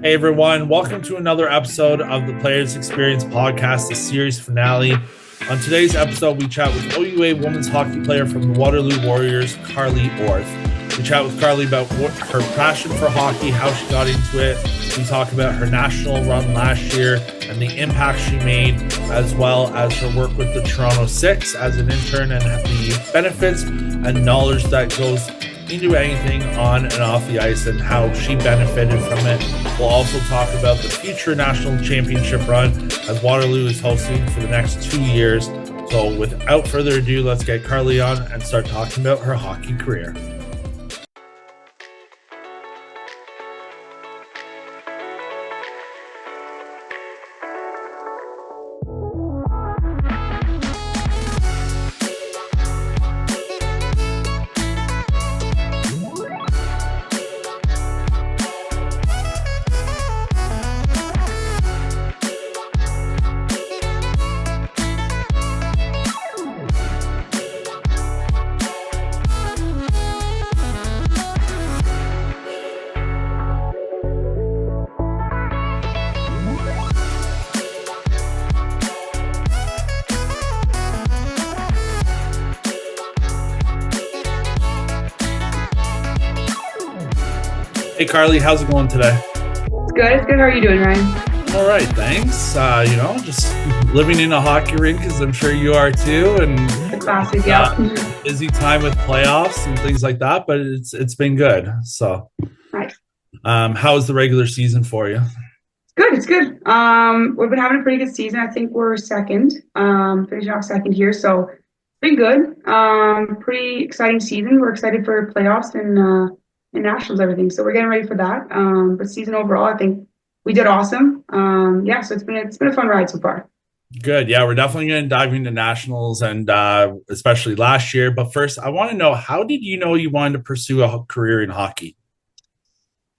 Hey everyone, welcome to another episode of the Players Experience Podcast, the series finale. On today's episode, we chat with OUA women's hockey player from the Waterloo Warriors, Carly Orth. We chat with Carly about her passion for hockey, how she got into it. We talk about her national run last year and the impact she made, as well as her work with the Toronto Six as an intern and the benefits and knowledge that goes into anything on and off the ice and how she benefited from it. We'll also talk about the future national championship run as Waterloo is hosting for the next 2 years. So without further ado, let's get Carly on and start talking about her hockey career. Hey Carly, how's it going today? It's good. It's good. How are you doing, Ryan? All right, thanks. Just living in a hockey rink, as I'm sure you are too, and The classic, yeah. busy time with playoffs and things like that. But it's been good. So, Nice. How's the regular season for you? Good. It's good. We've been having a pretty good season. I think we're second, finishing off second here. So it's been good. Pretty exciting season. We're excited for playoffs and nationals, everything. So we're getting ready for that. But season overall, I think we did awesome. So it's been a fun ride so far. Good. Yeah, we're definitely going to dive into nationals and especially last year. But first, I want to know, how did you know you wanted to pursue a career in hockey?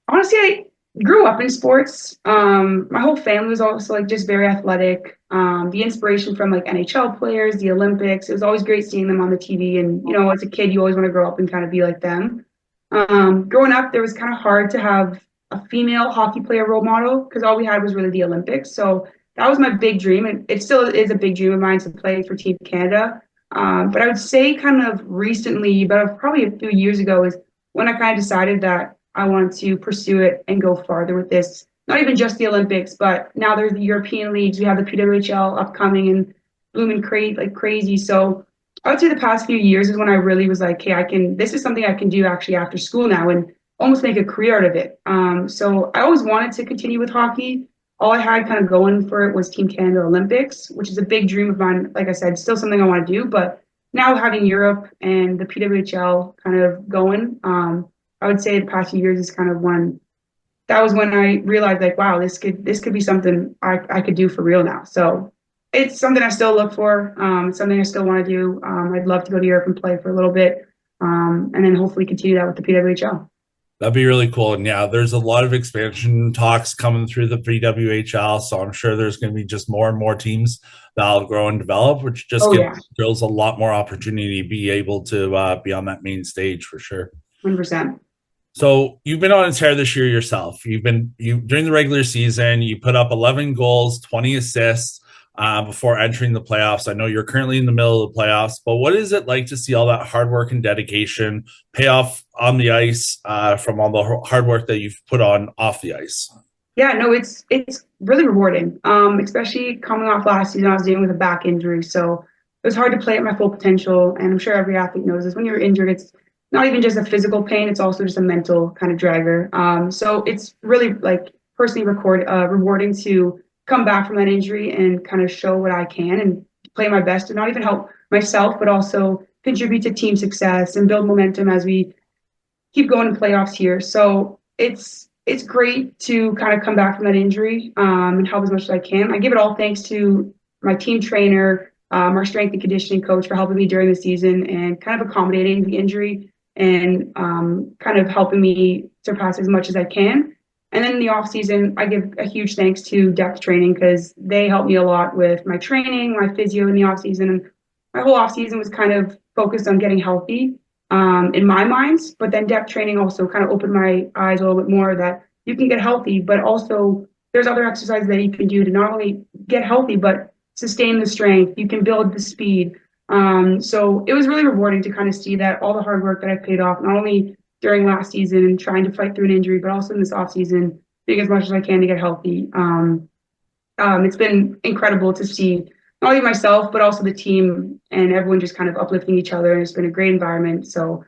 Honestly, I grew up in sports. My whole family was also like just very athletic. The inspiration from like NHL players, the Olympics, it was always great seeing them on the TV. And, as a kid, you always want to grow up and kind of be like them. Growing up, there was kind of hard to have a female hockey player role model because all we had was really the Olympics. So that was my big dream. And it still is a big dream of mine to play for Team Canada. But I would say kind of recently, but probably a few years ago, is when I kind of decided that I wanted to pursue it and go farther with this. Not even just the Olympics, but now there's the European leagues. We have the PWHL upcoming and blooming like crazy. So I would say the past few years is when I really was like, hey, this is something I can do actually after school now and almost make a career out of it. So I always wanted to continue with hockey. All I had kind of going for it was Team Canada Olympics, which is a big dream of mine. Like I said, still something I want to do, but now having Europe and the PWHL kind of going, I would say the past few years is kind of when I realized like, wow, this could be something I could do for real now. So it's something I still look for. It's something I still want to do. I'd love to go to Europe and play for a little bit, and then hopefully continue that with the PWHL. That'd be really cool. And yeah, there's a lot of expansion talks coming through the PWHL. So I'm sure there's going to be just more and more teams that'll grow and develop, which just gives girls a lot more opportunity to be able to be on that main stage for sure. 100%. So you've been on a tear this year yourself. During the regular season, you put up 11 goals, 20 assists before entering the playoffs. I know you're currently in the middle of the playoffs, but what is it like to see all that hard work and dedication pay off on the ice from all the hard work that you've put on off the ice? Yeah, no, it's really rewarding, especially coming off last season. I was dealing with a back injury, so it was hard to play at my full potential. And I'm sure every athlete knows this. When you're injured, it's not even just a physical pain, it's also just a mental kind of dragger. So it's really like personally rewarding to come back from that injury and kind of show what I can and play my best to not even help myself, but also contribute to team success and build momentum as we keep going to playoffs here. So it's great to kind of come back from that injury and help as much as I can. I give it all thanks to my team trainer, our strength and conditioning coach for helping me during the season and kind of accommodating the injury and kind of helping me surpass as much as I can. And then in the off season, I give a huge thanks to depth training because they helped me a lot with my training, my physio in the off season. And my whole off season was kind of focused on getting healthy in my minds. But then depth training also kind of opened my eyes a little bit more that you can get healthy, but also there's other exercises that you can do to not only get healthy, but sustain the strength. You can build the speed. So it was really rewarding to kind of see that all the hard work that I paid off, not only during last season and trying to fight through an injury, but also in this off season, doing as much as I can to get healthy. It's been incredible to see not only myself, but also the team and everyone just kind of uplifting each other. It's been a great environment. So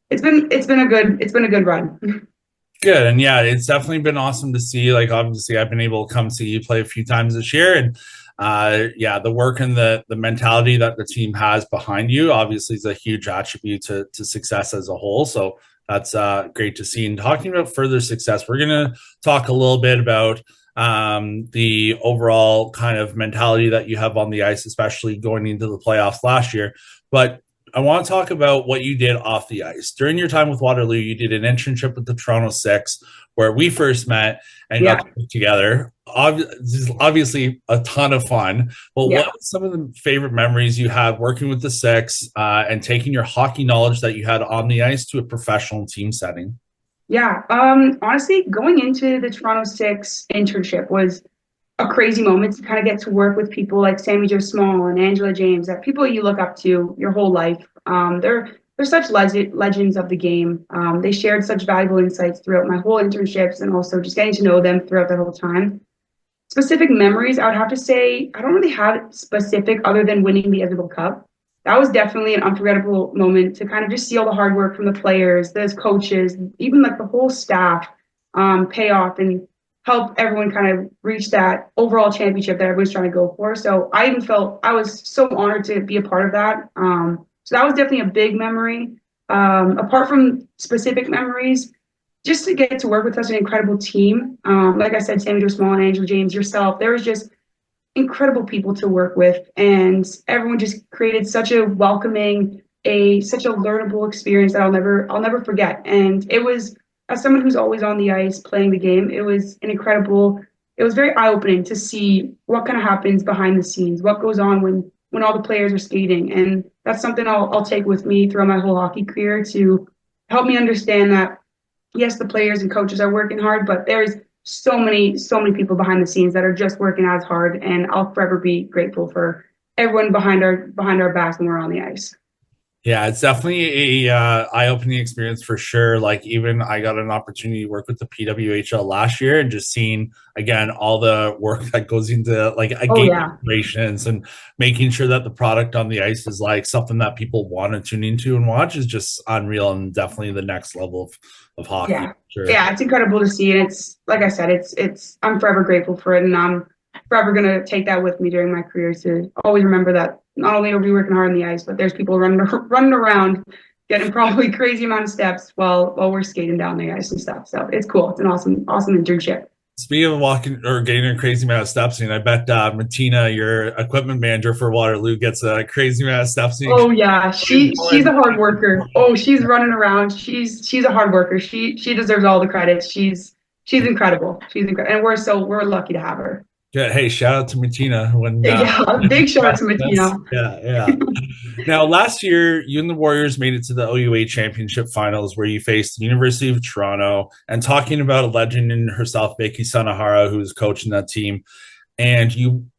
it's been a good run. Good. And yeah, it's definitely been awesome to see. Like, obviously, I've been able to come see you play a few times this year. And yeah, the work and the mentality that the team has behind you obviously is a huge attribute to success as a whole. So that's great to see. And talking about further success, we're going to talk a little bit about the overall kind of mentality that you have on the ice, especially going into the playoffs last year. But I want to talk about what you did off the ice. During your time with Waterloo, you did an internship with the Toronto Six, where we first met and Yeah. got to work together. Obviously, a ton of fun. But Yeah. what are some of the favorite memories you had working with the Six and taking your hockey knowledge that you had on the ice to a professional team setting? Yeah. Honestly, going into the Toronto Six internship was a crazy moment to kind of get to work with people like Sammy Joe Small and Angela James, that people you look up to your whole life. They're such legends of the game. They shared such valuable insights throughout my whole internships and also just getting to know them throughout the whole time. Specific memories, I would have to say, I don't really have specific other than winning the Isabel Cup. That was definitely an unforgettable moment to kind of just see all the hard work from the players, those coaches, even like the whole staff pay off and help everyone kind of reach that overall championship that everyone's trying to go for. So I even felt I was so honored to be a part of that. So that was definitely a big memory. Apart from specific memories, just to get to work with such an incredible team. Like I said, Sammy Joe Small and Angela James, yourself, there was just incredible people to work with, and everyone just created such a welcoming, such a learnable experience that I'll never forget. And it was, as someone who's always on the ice playing the game, it was an incredible. It was very eye-opening to see what kind of happens behind the scenes, what goes on when all the players are skating, and that's something I'll take with me throughout my whole hockey career to help me understand that yes, the players and coaches are working hard, but there's so many people behind the scenes that are just working as hard. And I'll forever be grateful for everyone behind our backs when we're on the ice. Yeah, it's definitely a eye-opening experience for sure. Like, even I got an opportunity to work with the PWHL last year, and just seeing again all the work that goes into like a Oh game yeah, operations and making sure that the product on the ice is like something that people want to tune into and watch is just unreal, and definitely the next level of hockey. yeah, Sure. yeah. It's incredible to see, and it's like I said, it's I'm forever grateful for it, and I'm forever gonna take that with me during my career to always remember that not only are we working hard on the ice, but there's people running around getting probably crazy amount of steps while we're skating down the ice and stuff. So it's cool. It's an awesome internship. Speaking of walking or getting a crazy amount of steps, I bet Martina, your equipment manager for Waterloo, gets a crazy amount of steps. Oh yeah, she's a hard worker. Oh, she's running around. She's a hard worker. She deserves all the credit. She's incredible. She's incredible, and we're lucky to have her. Yeah, hey, shout out to Martina when Yeah, big shout out to Martina. Yeah. Now, last year, you and the Warriors made it to the OUA Championship Finals, where you faced the University of Toronto. And talking about a legend in herself, Becky Sanahara, who was coaching that team, and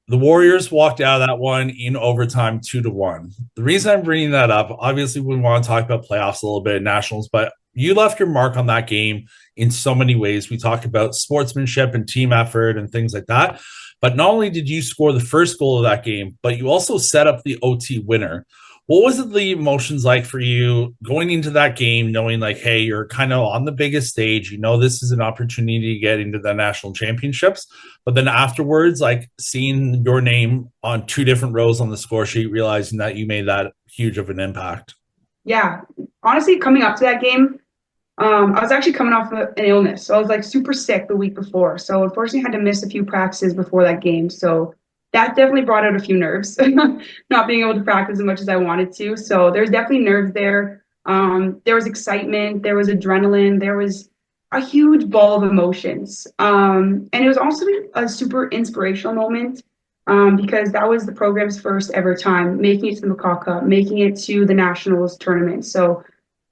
the Warriors walked out of that one in overtime 2-1. The reason I'm bringing that up, obviously, we want to talk about playoffs a little bit, nationals, but you left your mark on that game in so many ways. We talked about sportsmanship and team effort and things like that. But not only did you score the first goal of that game, but you also set up the OT winner. What was it, the emotions like for you going into that game, knowing like, hey, you're kind of on the biggest stage, this is an opportunity to get into the national championships, but then afterwards, like seeing your name on two different rows on the score sheet, realizing that you made that huge of an impact? Yeah, honestly, coming up to that game, I was actually coming off an illness. So I was like super sick the week before. So unfortunately I had to miss a few practices before that game. So that definitely brought out a few nerves, not being able to practice as much as I wanted to. So there's definitely nerves there. There was excitement, there was adrenaline, there was a huge ball of emotions. And it was also a super inspirational moment because that was the program's first ever time making it to the McCaw Cup, making it to the Nationals tournament. So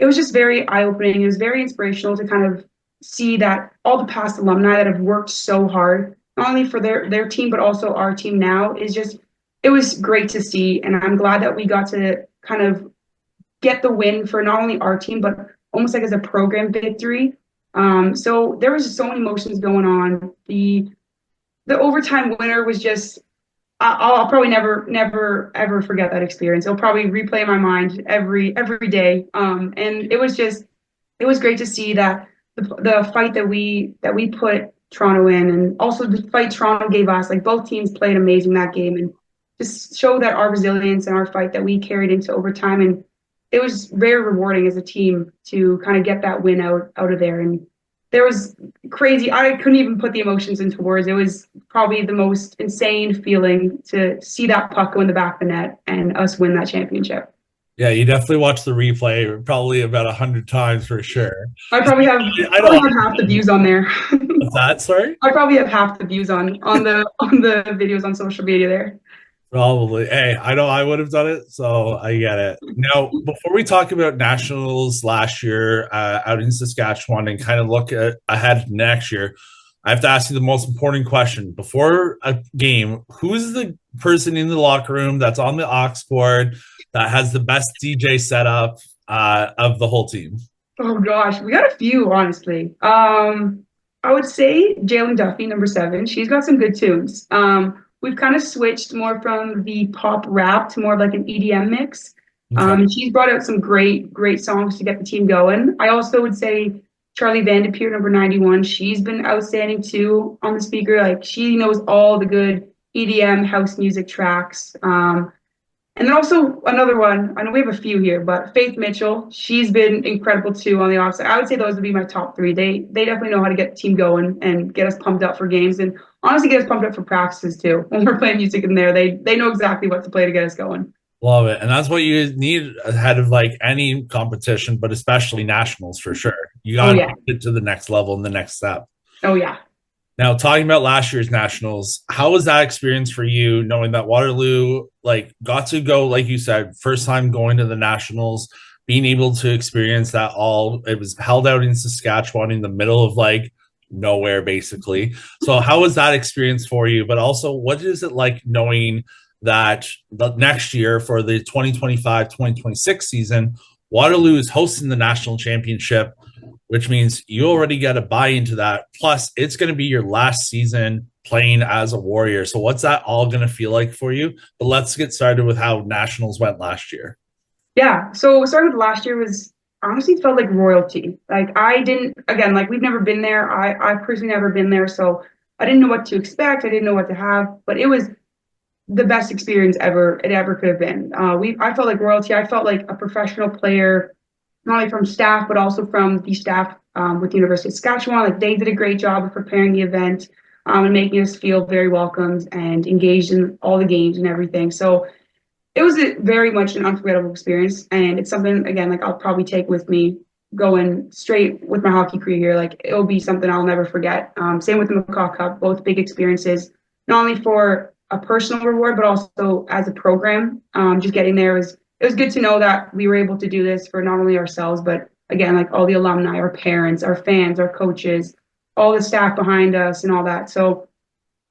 it was just very eye-opening. It was very inspirational to kind of see that all the past alumni that have worked so hard, not only for their team, but also our team now, is just, it was great to see. And I'm glad that we got to kind of get the win for not only our team, but almost like as a program victory. So there was just so many emotions going on. The overtime winner was just, I'll probably never ever forget that experience. It'll probably replay in my mind every day. And it was great to see that the fight that we put Toronto in, and also the fight Toronto gave us. Like both teams played amazing that game, and just show that our resilience and our fight that we carried into overtime. And it was very rewarding as a team to kind of get that win out of there. And there was crazy. I couldn't even put the emotions into words. It was probably the most insane feeling to see that puck go in the back of the net and us win that championship. Yeah, you definitely watched the replay probably about 100 times for sure. I probably have half the views on there. What's that? Sorry? I probably have half the views on the videos on social media there. Probably. Hey, I know I would have done it, so I get it. Now, before we talk about nationals last year out in Saskatchewan and kind of look ahead next year, I have to ask you the most important question. Before a game, who's the person in the locker room that's on the aux board that has the best DJ setup of the whole team? Oh gosh, we got a few, honestly. I would say Jalen Duffy, number 7. She's got some good tunes. We've kind of switched more from the pop rap to more of like an EDM mix. Okay. And she's brought out some great songs to get the team going. I also would say Charlie Vandepeer, number 91. She's been outstanding too on the speaker. Like she knows all the good EDM house music tracks. And then also another one, I know we have a few here, but Faith Mitchell, she's been incredible too on the offside. I would say those would be my top 3. They definitely know how to get the team going and get us pumped up for games, and honestly get us pumped up for practices too. When we're playing music in there, they know exactly what to play to get us going. Love it. And that's what you need ahead of like any competition, but especially nationals for sure. You got to get to the next level and the next step. Oh yeah. Now, talking about last year's nationals, how was that experience for you, knowing that Waterloo got to go, like you said, first time going to the nationals, being able to experience that all? It was held out in Saskatchewan in the middle of nowhere, basically. So how was that experience for you? But also, what is it like knowing that the next year for the 2025-2026 season, Waterloo is hosting the national championship, which means you already got to buy into that. Plus, it's going to be your last season playing as a Warrior. So what's that all going to feel like for you? But let's get started with how nationals went last year. Yeah. So starting with last year was honestly felt like royalty. Like I didn't, again, like we've never been there. I personally never been there. So I didn't know what to expect. I didn't know what to have, but it was the best experience it ever could have been. I felt like royalty. I felt like a professional player, not only from staff, but also from the staff with the University of Saskatchewan. Like they did a great job of preparing the event and making us feel very welcomed and engaged in all the games and everything. So it was very much an unforgettable experience. And it's something, again, like I'll probably take with me going straight with my hockey career here. Like it'll be something I'll never forget. Same with the McCaw Cup, both big experiences, not only for a personal reward, but also as a program. Just getting there it was good to know that we were able to do this for not only ourselves, but again, like all the alumni, our parents, our fans, our coaches, all the staff behind us and all that. So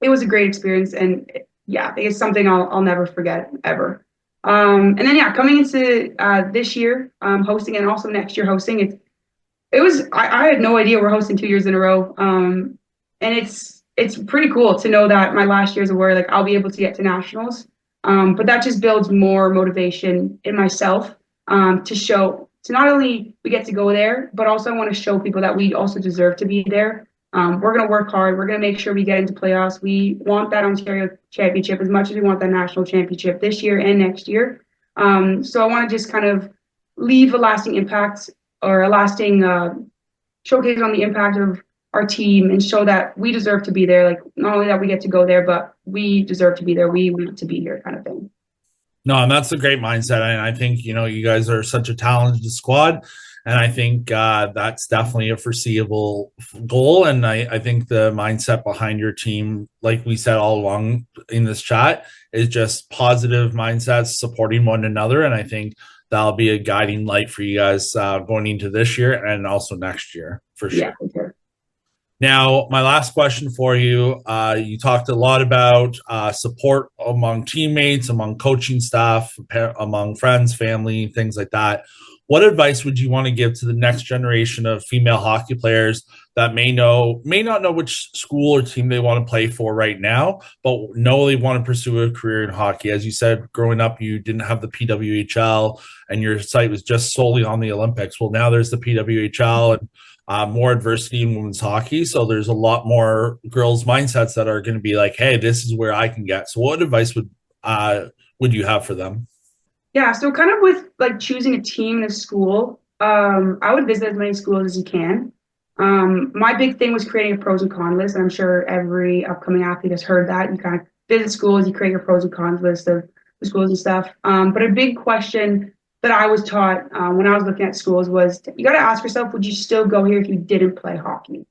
it was a great experience. And yeah, it's something I'll never forget ever. And then, yeah, coming into this year hosting and also next year hosting, I had no idea we're hosting 2 years in a row. And it's pretty cool to know that my last year's aware, like I'll be able to get to nationals. But that just builds more motivation in myself to not only we get to go there, but also I want to show people that we also deserve to be there. We're going to work hard. We're going to make sure we get into playoffs. We want that Ontario championship as much as we want that national championship this year and next year. So I want to just kind of leave a lasting impact or a lasting showcase on the impact of our team and show that we deserve to be there. Like not only that we get to go there, but we deserve to be there. We want to be here kind of thing. No, and that's a great mindset. And I think, you guys are such a talented squad. And I think that's definitely a foreseeable goal. And I think the mindset behind your team, like we said all along in this chat, is just positive mindsets, supporting one another. And I think that'll be a guiding light for you guys going into this year and also next year for sure. Yeah, for sure. Now, my last question for you, you talked a lot about support among teammates, among coaching staff, among friends, family, things like that. What advice would you want to give to the next generation of female hockey players that may not know which school or team they want to play for right now, but know they want to pursue a career in hockey? As you said, growing up, you didn't have the PWHL and your site was just solely on the Olympics. Well, now there's the PWHL and more adversity in women's hockey. So there's a lot more girls' mindsets that are going to be like, hey, this is where I can get. So what advice would you have for them? Yeah, so kind of with like choosing a team in a school, I would visit as many schools as you can. My big thing was creating a pros and cons list. And I'm sure every upcoming athlete has heard that. You kind of visit schools, you create your pros and cons list of the schools and stuff. But a big question that I was taught when I was looking at schools was you got to ask yourself, would you still go here if you didn't play hockey?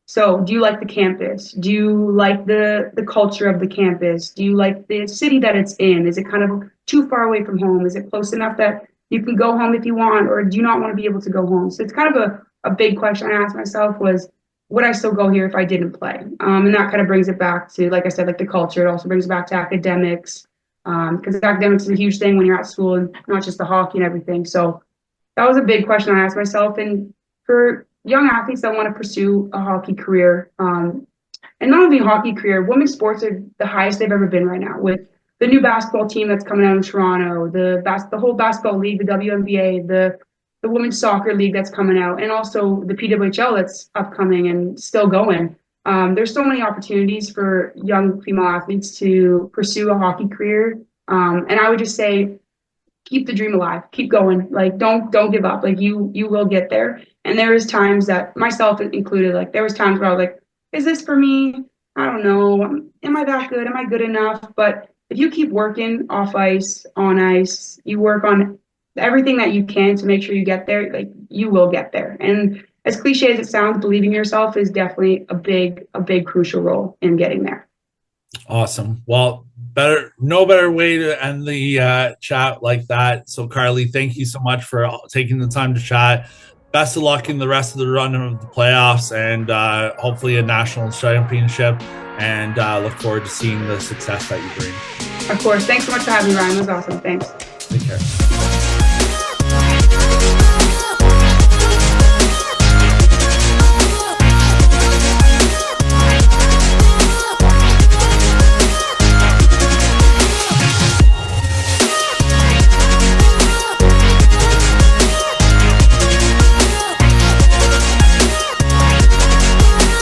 So do you like the campus? Do you like the culture of the campus? Do you like the city that it's in? Is it kind of too far away from home? Is it close enough that you can go home if you want, or do you not want to be able to go home? So it's kind of a big question I asked myself was, would I still go here if I didn't play? And that kind of brings it back to, like I said, like the culture. It also brings it back to academics, because academics is a huge thing when you're at school and not just the hockey and everything. So that was a big question I asked myself. And for young athletes that want to pursue a hockey career, and not only a hockey career, women's sports are the highest they've ever been right now with the new basketball team that's coming out in Toronto, the whole basketball league, the WNBA, the women's soccer league that's coming out, and also the PWHL that's upcoming and still going. There's so many opportunities for young female athletes to pursue a hockey career. And I would just say, keep the dream alive, keep going. Like, don't give up. Like you will get there. And there is times that, myself included, like there was times where I was like, is this for me? I don't know. Am I that good? Am I good enough? But if you keep working off ice, on ice, you work on everything that you can to make sure you get there, like you will get there. And as cliche as it sounds, believing in yourself is definitely a big crucial role in getting there. Awesome. Well, no better way to end the chat like that. So Carly, thank you so much for taking the time to chat. Best of luck in the rest of the run of the playoffs and hopefully a national championship, and look forward to seeing the success that you bring. Of course. Thanks so much for having me, Ryan. It was awesome. Thanks. Take care.